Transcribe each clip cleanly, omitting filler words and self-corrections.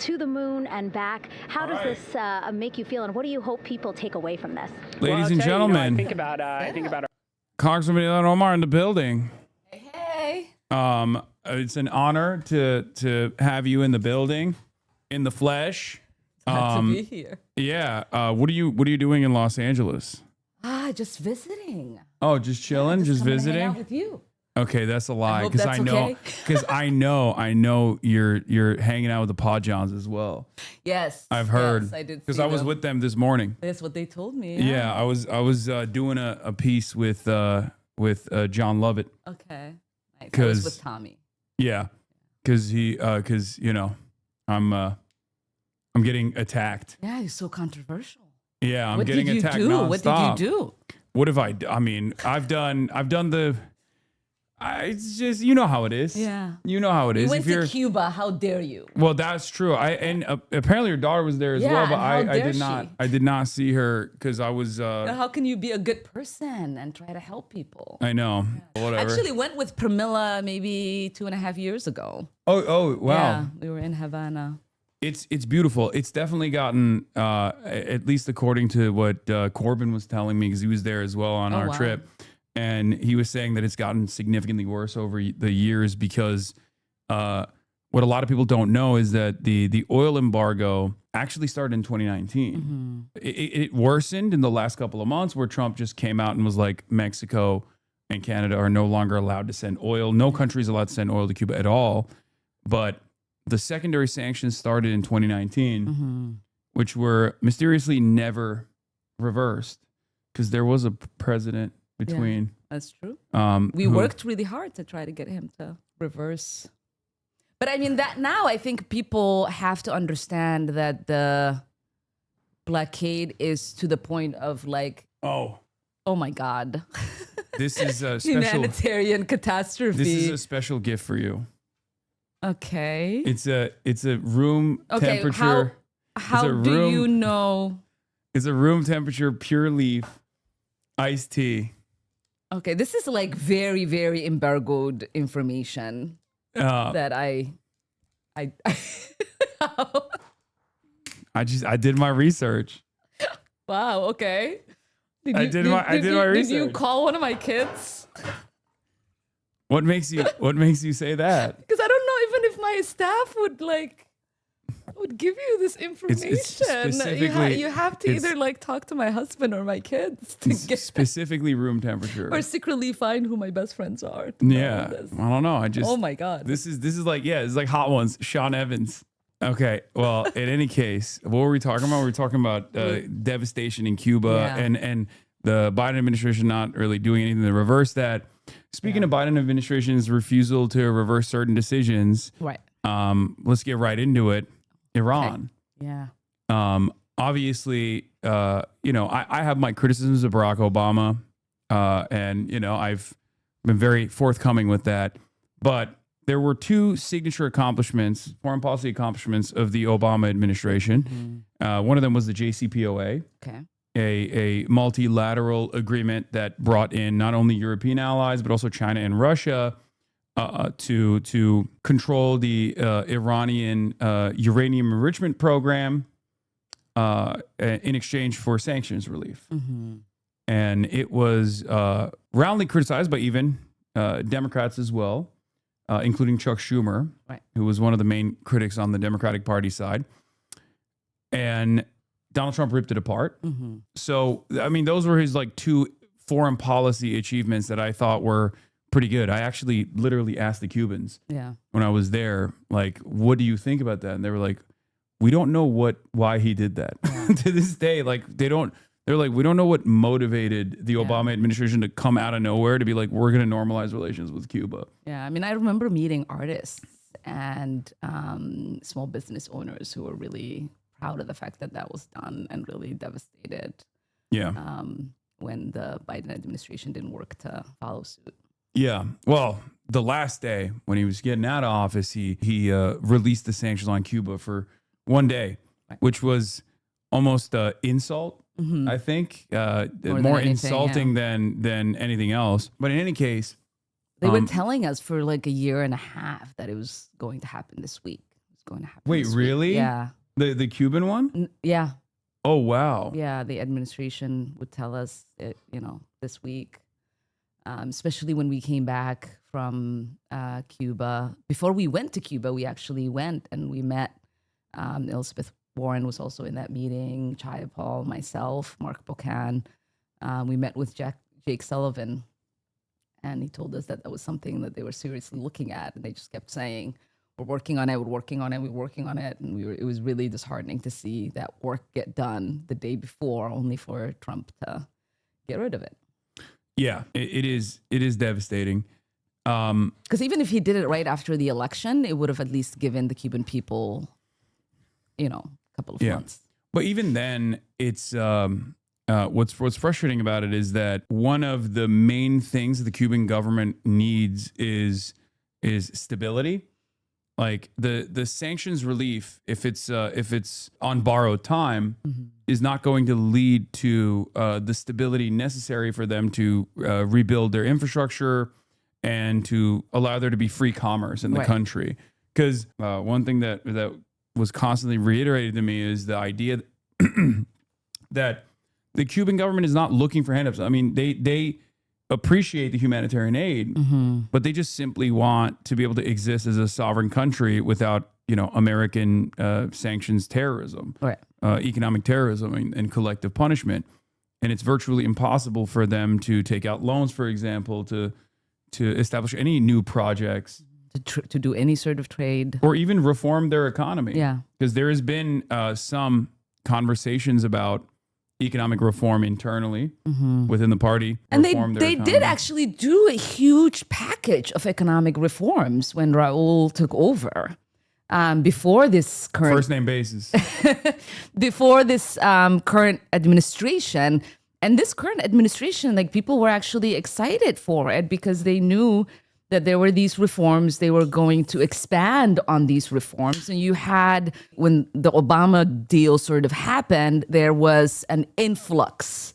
to the moon and back. How does this make you feel, and what do you hope people take away from this? Ladies and gentlemen, I think about Congressman Ilhan Omar in the building. Hey. It's an honor to have you in the building, in the flesh. Glad to be here. Yeah. What are you doing in Los Angeles? Just visiting. Oh, just chilling, just coming to visiting. hang out with you. Okay, that's a lie hope because that's I know okay. because I know you're hanging out with the Pod Johns as well. Yes, I've heard. Yes, I did. Because I was with them this morning. That's what they told me. Yeah, I was doing a piece with John Lovett. Okay. Nice. I was with Tommy. Yeah, because I'm getting attacked. Yeah, he's so controversial. Yeah, I'm getting attacked nonstop. What did you do? What have I done? I mean, I've done the. It's just, you know how it is. Yeah. You know how it is. You went to Cuba. How dare you? Well, that's true. And apparently your daughter was there as well, but I did not see her because I was. How can you be a good person and try to help people? I know. Yeah. Whatever. Actually went with Pramila maybe 2.5 years ago. Oh, wow. Yeah, we were in Havana. It's beautiful. It's definitely gotten, at least according to what Corbin was telling me, because he was there as well on our trip. And he was saying that it's gotten significantly worse over the years because what a lot of people don't know is that the oil embargo actually started in 2019. Mm-hmm. It worsened in the last couple of months where Trump just came out and was like, Mexico and Canada are no longer allowed to send oil. No country is allowed to send oil to Cuba at all. But the secondary sanctions started in 2019, mm-hmm. which were mysteriously never reversed because there was a president between. Yeah, that's true. We worked really hard to try to get him to reverse. But I mean, that now I think people have to understand that the blockade is to the point of like, oh my God. This is a special humanitarian catastrophe. This is a special gift for you. Okay. It's a room temperature. How do you know? It's a room temperature pure leaf iced tea. Okay, this is like very, very embargoed information that I did my research. Wow. Okay. I did my research. Did you call one of my kids? What makes you say that? Because I don't know even if my staff would give you this information. You have to either talk to my husband or my kids to get specifically room temperature, or secretly find who my best friends are. Yeah, I don't know. Oh my God. This is it's like Hot Ones. Sean Evans. Okay. Well, in any case, what were we talking about? We were talking about devastation in Cuba and the Biden administration not really doing anything to reverse that. Speaking of Biden administration's refusal to reverse certain decisions, right? Let's get right into it. Iran. Okay. Yeah. Obviously, I have my criticisms of Barack Obama, and I've been very forthcoming with that. But there were two signature accomplishments, foreign policy accomplishments of the Obama administration. Mm-hmm. One of them was the JCPOA. Okay. A multilateral agreement that brought in not only European allies, but also China and Russia to control the Iranian uranium enrichment program in exchange for sanctions relief. Mm-hmm. And it was roundly criticized by even Democrats as well, including Chuck Schumer, right, who was one of the main critics on the Democratic Party side. And Donald Trump ripped it apart. Mm-hmm. So, I mean, those were his two foreign policy achievements that I thought were pretty good. I actually literally asked the Cubans when I was there, what do you think about that? And they were like, we don't know why he did that. Yeah. To this day, they're like, we don't know what motivated the Obama administration to come out of nowhere to be like, we're going to normalize relations with Cuba. Yeah. I mean, I remember meeting artists and small business owners who were really proud of the fact that was done and really devastated. Yeah. When the Biden administration didn't work to follow suit. Yeah. Well, the last day when he was getting out of office, he released the sanctions on Cuba for one day, right, which was almost insult. Mm-hmm. I think more insulting than anything else. But in any case, they were telling us for a year and a half that it was going to happen this week. going to happen. Wait, this really? week. Yeah. The Cuban one? Yeah. Oh, wow. Yeah, the administration would tell us it, this week, especially when we came back from Cuba. Before we went to Cuba, we actually went and we met. Elizabeth Warren was also in that meeting, Chaya Paul, myself, Mark Bocan. We met with Jake Sullivan, and he told us that was something that they were seriously looking at, and they just kept saying, we're working on it, we're working on it, we're working on it. And it was really disheartening to see that work get done the day before, only for Trump to get rid of it. Yeah, it is devastating. Because even if he did it right after the election, it would have at least given the Cuban people, a couple of months. But even then, it's what's frustrating about it is that one of the main things the Cuban government needs is stability. Like the sanctions relief, if it's on borrowed time, is not going to lead to the stability necessary for them to rebuild their infrastructure and to allow there to be free commerce in the country. Because one thing that was constantly reiterated to me is the idea that the Cuban government is not looking for handouts. I mean, they appreciate the humanitarian aid, but they just simply want to be able to exist as a sovereign country without, American sanctions terrorism, economic terrorism, and collective punishment. And it's virtually impossible for them to take out loans, for example, to establish any new projects, to do any sort of trade, or even reform their economy. Yeah, because there has been some conversations about economic reform internally within the party. And they did actually do a huge package of economic reforms when Raul took over. Before this current first name basis, before this current administration, and this current administration, like people were actually excited for it because they knew that there were these reforms, they were going to expand on these reforms. And you had, when the Obama deal sort of happened, there was an influx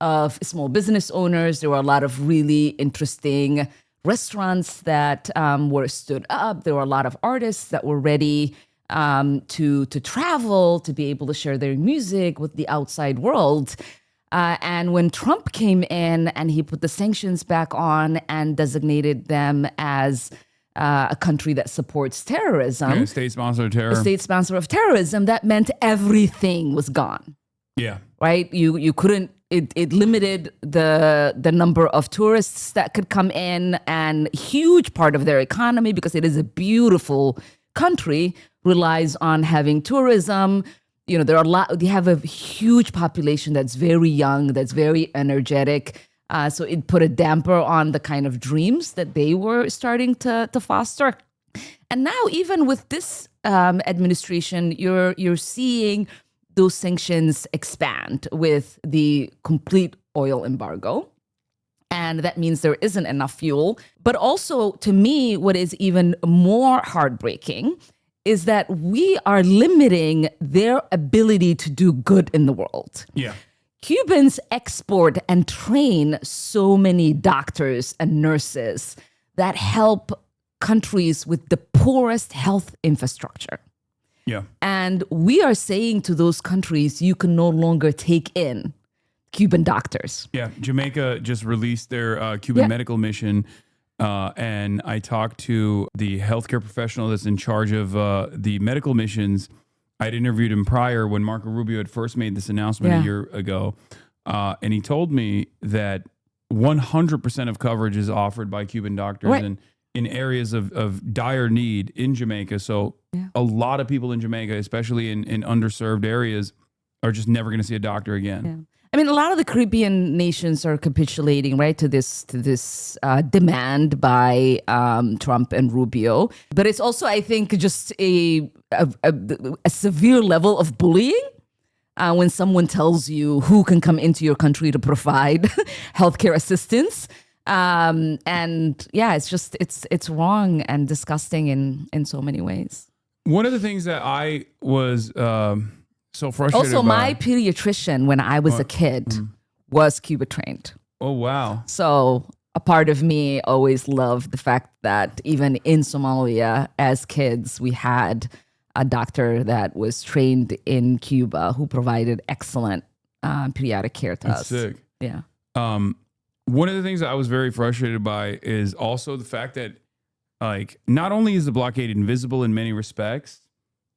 of small business owners. There were a lot of really interesting restaurants that were stood up. There were a lot of artists that were ready to travel, to be able to share their music with the outside world. And when Trump came in and he put the sanctions back on and designated them as a country that supports terrorism, state sponsor of terror, a state sponsor of terrorism, that meant everything was gone. Yeah, right. You couldn't. It limited the number of tourists that could come in, and a huge part of their economy, because it is a beautiful country, relies on having tourism. There are they have a huge population that's very young, that's very energetic. So it put a damper on the kind of dreams that they were starting to foster. And now, even with this administration, you're seeing those sanctions expand with the complete oil embargo. And that means there isn't enough fuel. But also, to me, what is even more heartbreaking is that we are limiting their ability to do good in the world. Yeah. Cubans export and train so many doctors and nurses that help countries with the poorest health infrastructure. Yeah. And we are saying to those countries, you can no longer take in Cuban doctors. Yeah. Jamaica just released their Cuban medical mission. And I talked to the healthcare professional that's in charge of the medical missions. I'd interviewed him prior when Marco Rubio had first made this announcement a year ago. And he told me that 100% of coverage is offered by Cuban doctors and in areas of dire need in Jamaica. So a lot of people in Jamaica, especially in underserved areas, are just never going to see a doctor again. Yeah. I mean, a lot of the Caribbean nations are capitulating, right, to this demand by Trump and Rubio. But it's also, I think, just a severe level of bullying when someone tells you who can come into your country to provide healthcare assistance. And yeah, it's wrong and disgusting in so many ways. One of the things that I was so frustrated also, about. my pediatrician when I was a kid was Cuba trained. Oh, wow. So a part of me always loved the fact that even in Somalia, as kids, we had a doctor that was trained in Cuba who provided excellent pediatric care to us. Sick. Yeah. One of the things I was very frustrated by is also the fact that, like, not only is the blockade invisible in many respects,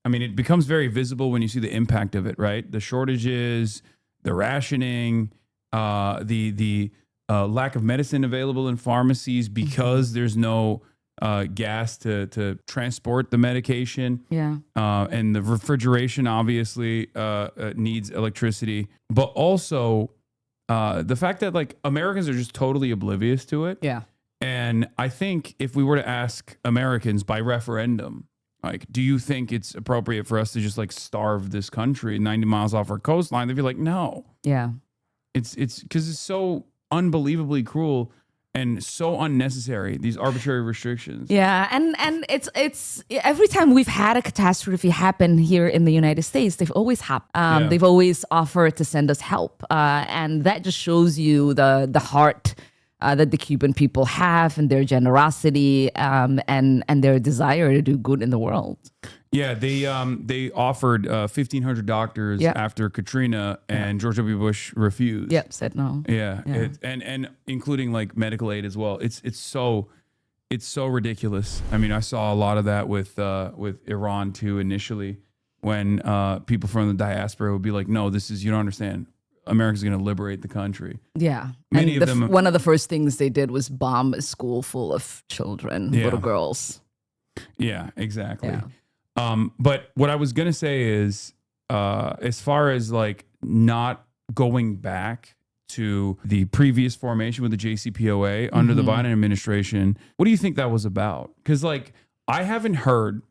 I mean, it becomes very visible when you see the impact of it, right? The shortages, the rationing, the lack of medicine available in pharmacies because there's no gas to transport the medication. Yeah. And the refrigeration obviously needs electricity, but also the fact that like Americans are just totally oblivious to it. Yeah. And I think if we were to ask Americans by referendum, like, do you think it's appropriate for us to just like starve this country 90 miles off our coastline? They'd be like, no. Yeah. It's because it's so unbelievably cruel and so unnecessary, these arbitrary restrictions. Yeah, and it's every time we've had a catastrophe happen here in the United States, they've always they've always offered to send us help, and that just shows you the heart that the Cuban people have and their generosity and their desire to do good in the world. Yeah, they offered 1,500 doctors after Katrina, and George W. Bush refused. Yep, said no. Yeah. And including like medical aid as well. It's so ridiculous. I mean, I saw a lot of that with Iran too initially, when people from the diaspora would be like, "No, you don't understand. America's going to liberate the country." Yeah, Many and of them. One of the first things they did was bomb a school full of children, little girls. Yeah, exactly. Yeah. But what I was going to say is, as far as like not going back to the previous formation with the JCPOA under the Biden administration, what do you think that was about? Because like I haven't heard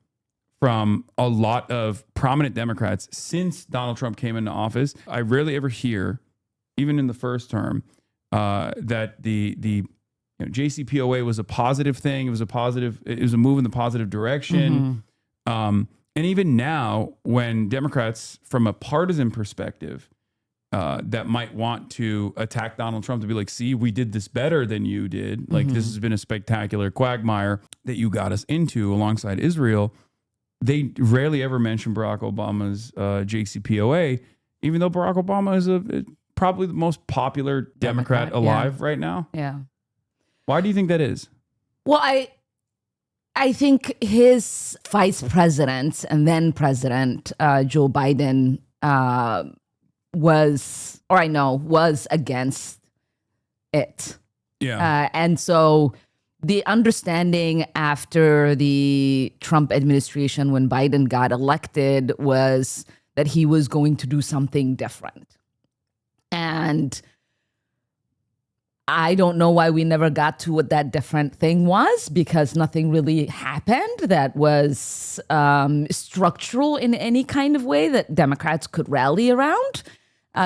from a lot of prominent Democrats since Donald Trump came into office. I rarely ever hear, even in the first term, that the JCPOA was a positive thing. It was a move in the positive direction. And even now, when Democrats, from a partisan perspective, that might want to attack Donald Trump to be like, see, we did this better than you did. Like, this has been a spectacular quagmire that you got us into alongside Israel. They rarely ever mention Barack Obama's JCPOA, even though Barack Obama is probably the most popular Democrat alive right now. Yeah. Why do you think that is? Well, I think his vice president and then president, Joe Biden, was against it. Yeah. And so the understanding after the Trump administration, when Biden got elected, was that he was going to do something different. And I don't know why we never got to what that different thing was, because nothing really happened that was structural in any kind of way that Democrats could rally around.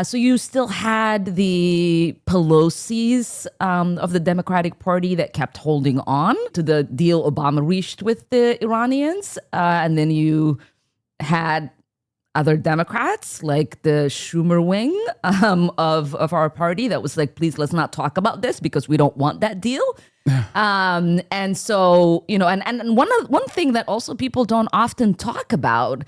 So you still had the Pelosi's of the Democratic Party that kept holding on to the deal Obama reached with the Iranians. And then you had other Democrats, like the Schumer wing of our party, that was like, please, let's not talk about this because we don't want that deal. And so, and one thing that also people don't often talk about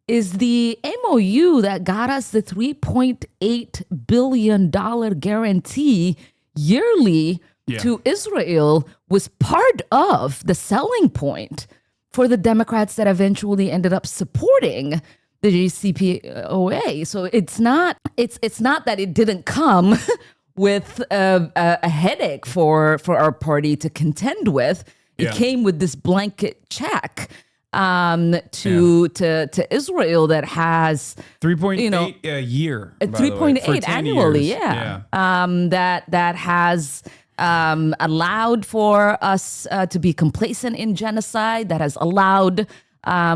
is the MOU that got us the $3.8 billion guarantee yearly to Israel was part of the selling point for the Democrats that eventually ended up supporting the JCPOA. So it's not that it didn't come with a headache for our party to contend with. It came with this blanket check to Israel that has 3.8 a year, 3.8 annually, that has allowed for us to be complacent in genocide, that has allowed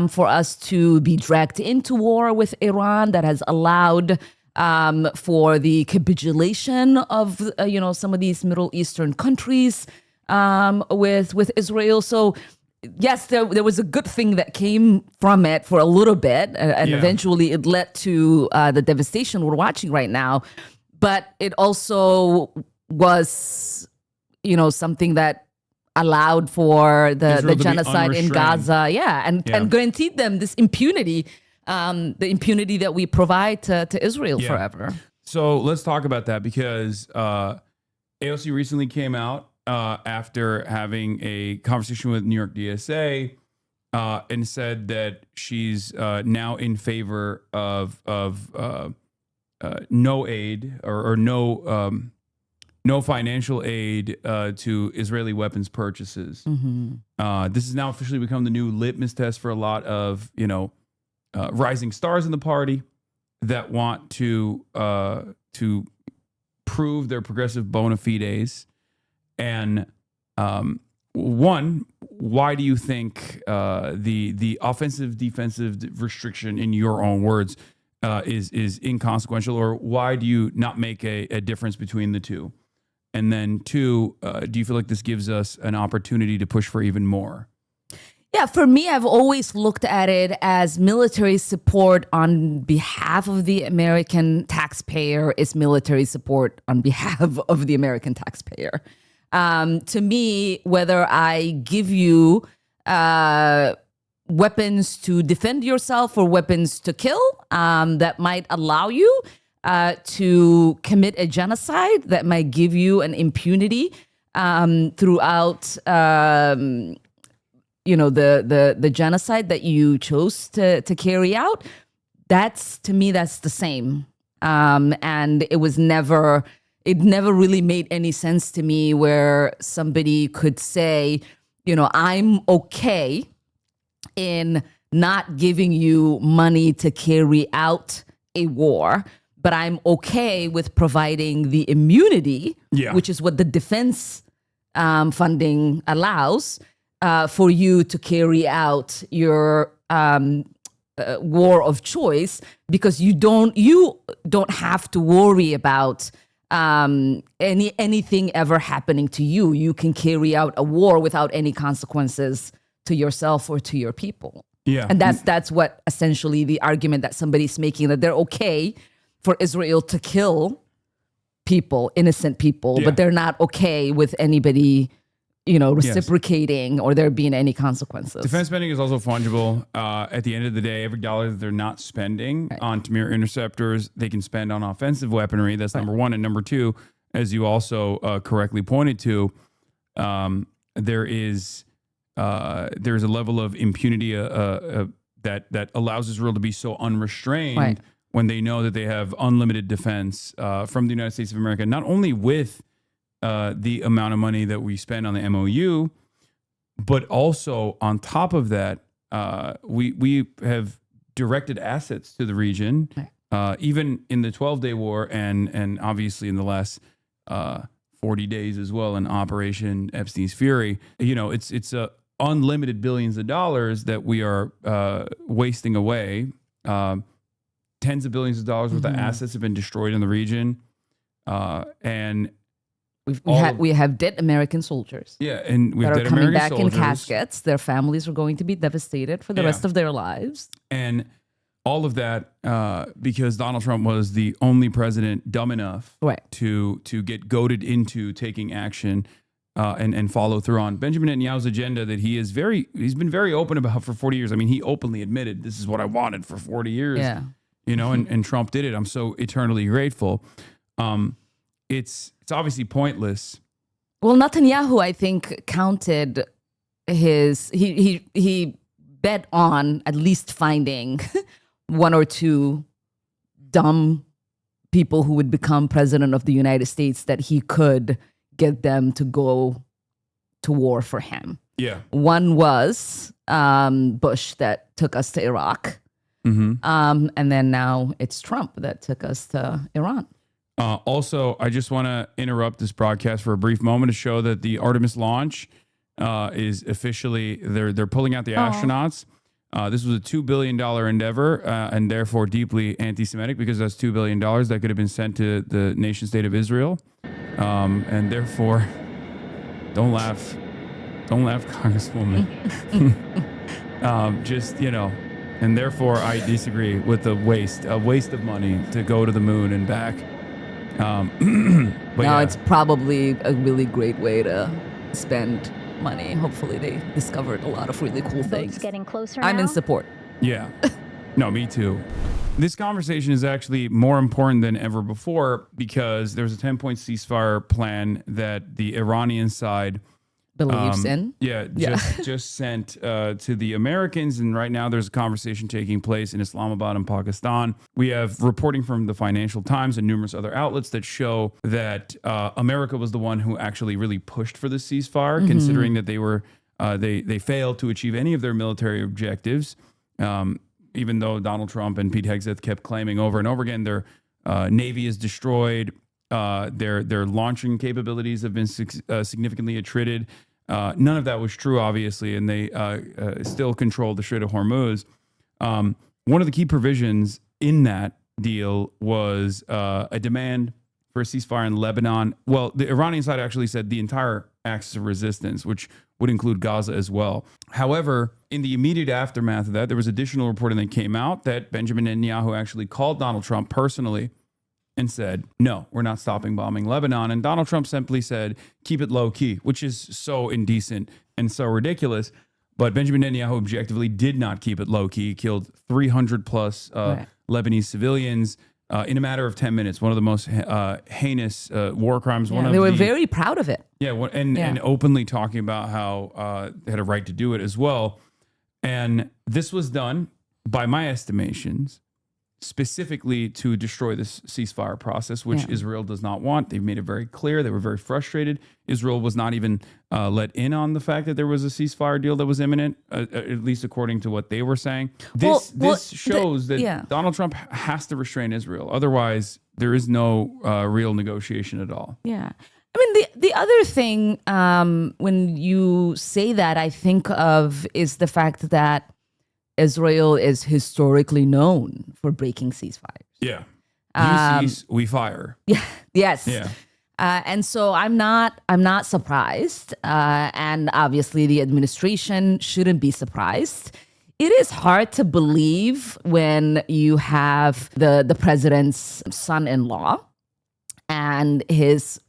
for us to be dragged into war with Iran, that has allowed for the capitulation of some of these Middle Eastern countries with Israel. So yes, there was a good thing that came from it for a little bit, and eventually it led to the devastation we're watching right now. But it also was, something that allowed for the genocide in Gaza, and guaranteed them this impunity, the impunity that we provide to Israel forever. So let's talk about that, because AOC recently came out after having a conversation with New York DSA and said that she's now in favor of no aid or no financial aid to Israeli weapons purchases. This has now officially become the new litmus test for a lot of rising stars in the party that want to prove their progressive bona fides. And one, why do you think the offensive defensive restriction, in your own words, is inconsequential, or why do you not make a difference between the two? And then two, do you feel like this gives us an opportunity to push for even more? Yeah, for me, I've always looked at it as military support on behalf of the American taxpayer is military support on behalf of the American taxpayer. To me, whether I give you weapons to defend yourself or weapons to kill that might allow you to commit a genocide, that might give you an impunity throughout the genocide that you chose to carry out, to me that's the same. And it never really made any sense to me where somebody could say, I'm okay in not giving you money to carry out a war, but I'm okay with providing the immunity, which is what the defense funding allows, for you to carry out your war of choice, because you don't have to worry about anything ever happening to you. You can carry out a war without any consequences to yourself or to your people. Yeah. And that's what essentially the argument that somebody's making, that they're okay for Israel to kill people, innocent people, but they're not okay with anybody reciprocating or there being any consequences. Defense spending is also fungible. At the end of the day, every dollar that they're not spending on Tamir interceptors, they can spend on offensive weaponry. That's number one. And number two, as you also correctly pointed to, there's a level of impunity that allows Israel to be so unrestrained when they know that they have unlimited defense from the United States of America, not only with the amount of money that we spend on the MOU, but also on top of that, we have directed assets to the region, even in the 12-day war and obviously in the last 40 days as well in Operation Epstein's Fury. It's unlimited billions of dollars that we are wasting away. Tens of billions of dollars worth of assets have been destroyed in the region, and we have dead American soldiers. Yeah, and we have dead coming American back soldiers in caskets. Their families are going to be devastated for the rest of their lives. And all of that because Donald Trump was the only president dumb enough to get goaded into taking action and follow through on Benjamin Netanyahu's agenda that he's been very open about for 40 years. I mean, he openly admitted, this is what I wanted for 40 years. Yeah. And Trump did it. I'm so eternally grateful. It's obviously pointless. Well, Netanyahu, I think, counted he bet on at least finding one or two dumb people who would become president of the United States that he could get them to go to war for him. Yeah. One was Bush that took us to Iraq. And then now it's Trump that took us to Iran. Also, I just want to interrupt this broadcast for a brief moment to show that the Artemis launch is officially, they're pulling out the astronauts. This was a $2 billion endeavor and therefore deeply anti-Semitic, because that's $2 billion that could have been sent to the nation state of Israel. And therefore, don't laugh, Congresswoman. And therefore I disagree with a waste of money to go to the moon and back. It's probably a really great way to spend money. Hopefully they discovered a lot of really cool things. It's getting closer I'm now? in support. Yeah. No, me too. This conversation is actually more important than ever before because there's a 10-point ceasefire plan that the Iranian side Believes in. Just sent to the Americans. And right now there's a conversation taking place in Islamabad and Pakistan. We have reporting from the Financial Times and numerous other outlets that show that America was the one who actually really pushed for the ceasefire, considering that they failed to achieve any of their military objectives. Even though Donald Trump and Pete Hegseth kept claiming over and over again their navy is destroyed, their launching capabilities have been significantly attrited. None of that was true, obviously, and they still control the Strait of Hormuz. One of the key provisions in that deal was a demand for a ceasefire in Lebanon. Well, the Iranian side actually said the entire axis of resistance, which would include Gaza as well. However, in the immediate aftermath of that, there was additional reporting that came out that Benjamin Netanyahu actually called Donald Trump personally and said, no, we're not stopping bombing Lebanon. And Donald Trump simply said, keep it low key, which is so indecent and so ridiculous. But Benjamin Netanyahu objectively did not keep it low key. He killed 300 plus Lebanese civilians in a matter of 10 minutes. One of the most heinous war crimes. They were very proud of it. And openly talking about how they had a right to do it as well. And this was done, by my estimations, specifically to destroy this ceasefire process, which Israel does not want. They've made it very clear. They were very frustrated. Israel was not even let in on the fact that there was a ceasefire deal that was imminent, at least according to what they were saying. This shows that Donald Trump has to restrain Israel. Otherwise, there is no real negotiation at all. Yeah. I mean, the other thing when you say that I think of is the fact that Israel is historically known for breaking ceasefires. Yeah. You cease, we fire. Yeah. Yes. Yeah. And so I'm not surprised. And obviously the administration shouldn't be surprised. It is hard to believe when you have the president's son-in-law and his,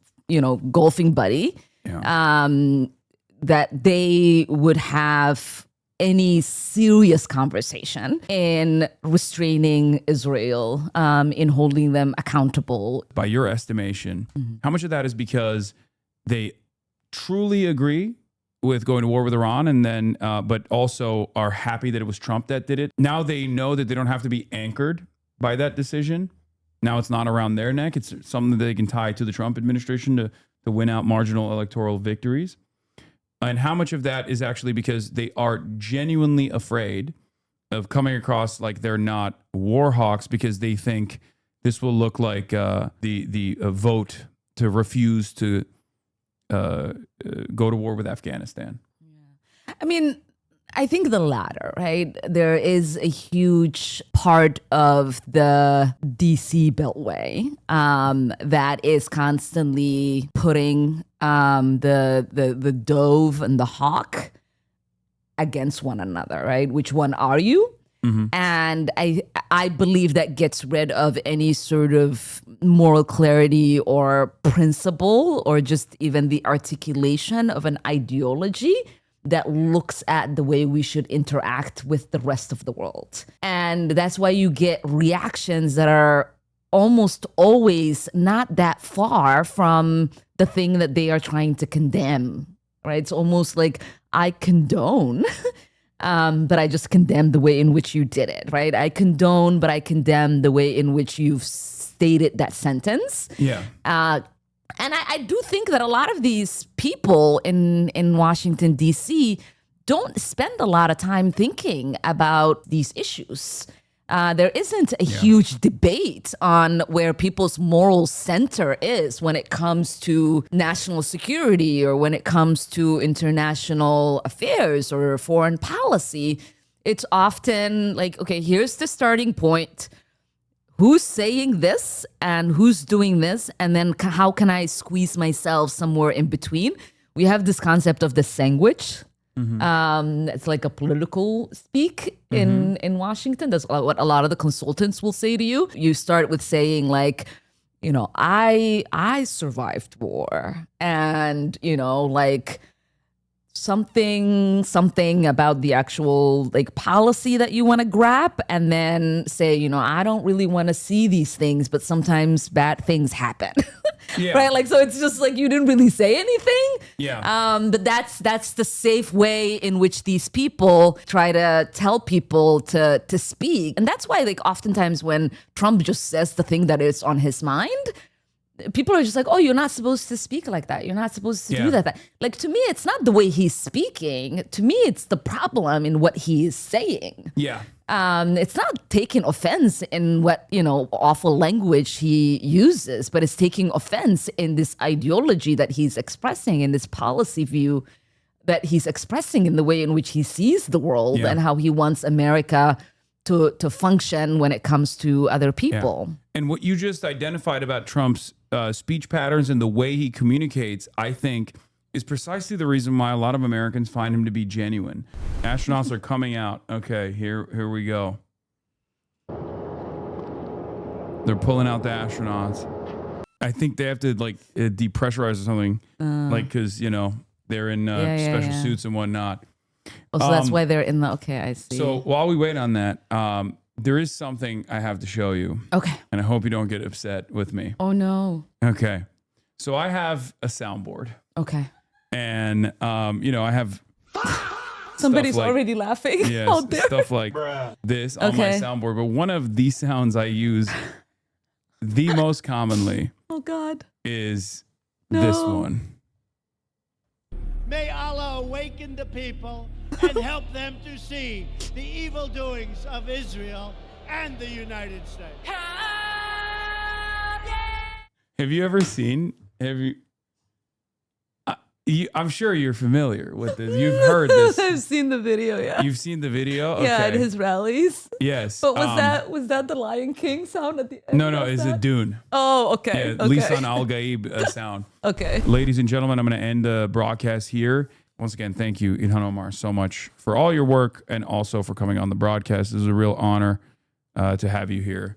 golfing buddy, that they would have any serious conversation in restraining Israel, in holding them accountable. By your estimation, how much of that is because they truly agree with going to war with Iran and then, but also are happy that it was Trump that did it? Now they know that they don't have to be anchored by that decision. Now it's not around their neck. It's something that they can tie to the Trump administration to win out marginal electoral victories. And how much of that is actually because they are genuinely afraid of coming across like they're not war hawks because they think this will look like the vote to refuse to go to war with Afghanistan? Yeah. I mean, I think the latter, right? There is a huge part of the DC Beltway that is constantly putting the dove and the hawk against one another, right? Which one are you? Mm-hmm. And I believe that gets rid of any sort of moral clarity or principle or just even the articulation of an ideology that looks at the way we should interact with the rest of the world. And that's why you get reactions that are almost always not that far from the thing that they are trying to condemn, right? It's almost like I condone, but I just condemn the way in which you did it, right? I condone, but I condemn the way in which you've stated that sentence. Yeah. And I do think that a lot of these people in Washington, D.C. don't spend a lot of time thinking about these issues. There isn't a huge debate on where people's moral center is when it comes to national security or when it comes to international affairs or foreign policy. It's often like, okay, here's the starting point. Who's saying this and who's doing this? And then how can I squeeze myself somewhere in between? We have this concept of the sandwich. Mm-hmm. It's like a political speak in Washington. That's what a lot of the consultants will say to you. You start with saying like, I survived war and, like something about the actual like policy that you want to grab, and then say, you know, I don't really want to see these things, but sometimes bad things happen. Yeah. Right? Like, so it's just like you didn't really say anything. Yeah. But that's the safe way in which these people try to tell people to speak. And that's why, like, oftentimes when Trump just says the thing that is on his mind, people are just like, oh, you're not supposed to speak like that. You're not supposed to do that. Like, to me, it's not the way he's speaking. To me, it's the problem in what he is saying. Yeah. It's not taking offense in what, you know, awful language he uses, but it's taking offense in this ideology that he's expressing, in this policy view that he's expressing, in the way in which he sees the world and how he wants America to function when it comes to other people. Yeah. And what you just identified about Trump's speech patterns and the way he communicates, I think, is precisely the reason why a lot of Americans find him to be genuine. Astronauts are coming out. Okay, here we go. They're pulling out the astronauts. I think they have to like depressurize or something, like, because, you know, they're in special suits and whatnot. Oh, so that's why they're in the, okay, I see. So while we wait on that, there is something I have to show you. Okay. And I hope you don't get upset with me. Oh, no. Okay. So I have a soundboard. Okay. And, you know, I have... Somebody's already laughing out there. Stuff like this on my soundboard. But one of the sounds I use the most commonly is this one. May Allah awaken the people and help them to see the evil doings of Israel and the United States. Have you ever seen, I'm sure you're familiar with this. You've heard this. I've seen the video, You've seen the video? Okay. Yeah, at his rallies. Yes. But was that the Lion King sound at the end? No, it's a Dune. Oh, okay. Yeah, Lisan Al-Gaib sound. Okay. Ladies and gentlemen, I'm going to end the broadcast here. Once again, thank you, Ilhan Omar, so much for all your work and also for coming on the broadcast. It is a real honor to have you here.